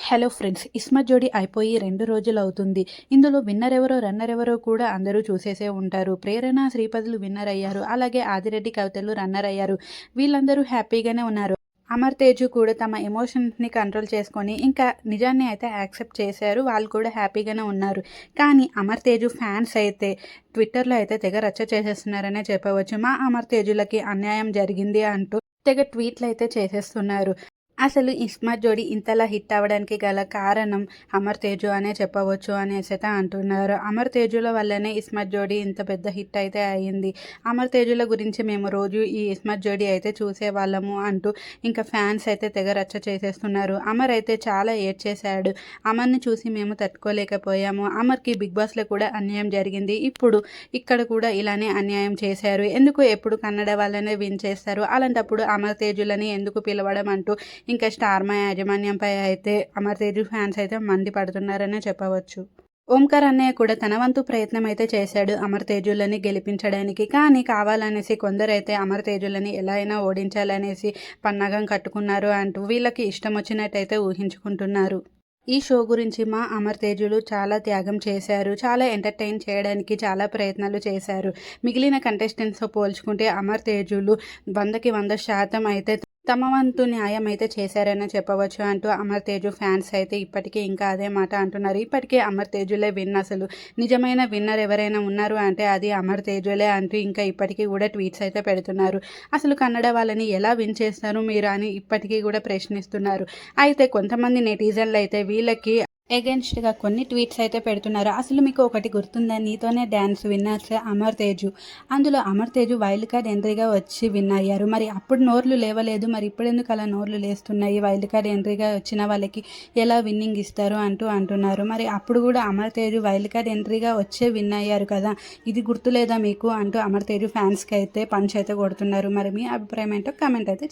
Hello friends, Ismat జోడీ అయిపోయి 2 రోజులవుతుంది. ఇందులో విన్నర్ ఎవరో, రన్నర్ ఎవరో కూడా అందరూ చూసేసే ఉంటారు. ప్రేరణ, శ్రీపదులు విన్నర్ అయ్యారు. అలాగే ఆదిరెడ్డి, కవితలు రన్నర్ అయ్యారు. వీళ్ళందరూ హ్యాపీగానే ఉన్నారు. అమర్ తేజు కూడా తమ ఎమోషన్స్ని కంట్రోల్ చేసుకొని ఇంకా నిజాన్ని అయితే యాక్సెప్ట్ చేశారు. వాళ్ళు కూడా హ్యాపీగానే ఉన్నారు. కానీ అమర్ తేజు ఫ్యాన్స్ అయితే ట్విట్టర్లో అయితే తెగ రచ్చ చేసేస్తున్నారనే చెప్పవచ్చు. మా అమర్ తేజులకి అన్యాయం జరిగింది అంటూ తెగ ట్వీట్లు అయితే చేసేస్తున్నారు. అసలు ఇస్మత్ జోడీ ఇంతలా హిట్ అవ్వడానికి గల కారణం అమర్ తేజు అనే చెప్పవచ్చు అనేసి అయితే అంటున్నారు. అమర్ తేజుల వల్లనే ఇస్మత్ జోడీ ఇంత పెద్ద హిట్ అయితే అయ్యింది. అమర్ తేజుల గురించి మేము రోజు ఈ ఇస్మత్ జోడీ అయితే చూసేవాళ్ళము అంటూ ఇంకా ఫ్యాన్స్ అయితే తెగ రచ్చ చేసేస్తున్నారు. అమర్ అయితే చాలా ఏడ్చేశాడు. అమర్ని చూసి మేము తట్టుకోలేకపోయాము. అమర్కి బిగ్ బాస్లో కూడా అన్యాయం జరిగింది. ఇప్పుడు ఇక్కడ కూడా ఇలానే అన్యాయం చేశారు. ఎందుకు ఎప్పుడు కన్నడ వాళ్ళనే విన్ చేస్తారు, అలాంటప్పుడు అమర్ తేజులని ఎందుకు పిలవడం అంటూ ఇంకా స్టార్ మా యాజమాన్యంపై అయితే అమర్ తేజు ఫ్యాన్స్ అయితే మండిపడుతున్నారనే చెప్పవచ్చు. ఓంకార్ అన్నయ్య కూడా తన వంతు ప్రయత్నం అయితే చేశాడు అమర్ తేజులని గెలిపించడానికి. కానీ కావాలనేసి కొందరైతే అమర్ తేజులని ఎలా అయినా ఓడించాలనేసి పన్నాగం కట్టుకున్నారు అంటూ వీళ్ళకి ఇష్టం వచ్చినట్టయితే ఊహించుకుంటున్నారు. ఈ షో గురించి మా అమర్ తేజులు చాలా త్యాగం చేశారు. చాలా ఎంటర్టైన్ చేయడానికి చాలా ప్రయత్నాలు చేశారు. మిగిలిన కంటెస్టెంట్స్తో పోల్చుకుంటే అమర్ తేజులు 100కి 100% అయితే తమ వంతు న్యాయం అయితే చేశారని చెప్పవచ్చు అంటూ అమర్ తేజు ఫ్యాన్స్ అయితే ఇప్పటికీ ఇంకా అదే మాట అంటున్నారు. ఇప్పటికే అమర్ తేజులే విన్, అసలు నిజమైన విన్నర్ ఎవరైనా ఉన్నారు అంటే అది అమర్ తేజులే అంటూ ఇంకా ఇప్పటికీ కూడా ట్వీట్స్ అయితే పెడుతున్నారు. అసలు కన్నడ వాళ్ళని ఎలా విన్ చేస్తారు మీరు అని ఇప్పటికీ కూడా ప్రశ్నిస్తున్నారు. అయితే కొంతమంది నెటిజన్లు అయితే వీళ్ళకి ఎగెన్స్ట్గా కొన్ని ట్వీట్స్ అయితే పెడుతున్నారు. అసలు మీకు ఒకటి గుర్తుందా, నీతోనే డ్యాన్స్ విన్నర్స్ అమర్ తేజు. అందులో అమర్ తేజు వైల్డ్ కార్డ్ ఎంట్రీగా వచ్చి విన్ అయ్యారు. మరి అప్పుడు నోర్లు లేవలేదు, మరి ఇప్పుడు ఎందుకు అలా నోర్లు లేస్తున్నాయి? వైల్డ్ కార్డ్ ఎంట్రీగా వచ్చిన వాళ్ళకి ఎలా విన్నింగ్ ఇస్తారు అంటూ అంటున్నారు. మరి అప్పుడు కూడా అమర్ తేజు వైల్డ్ కార్డ్ ఎంట్రీగా వచ్చే విన్ అయ్యారు కదా, ఇది గుర్తులేదా మీకు అంటూ అమర్ తేజు ఫ్యాన్స్కి అయితే పంచ్ అయితే కొడుతున్నారు. మరి మీ అభిప్రాయం ఏంటో కామెంట్ అయితే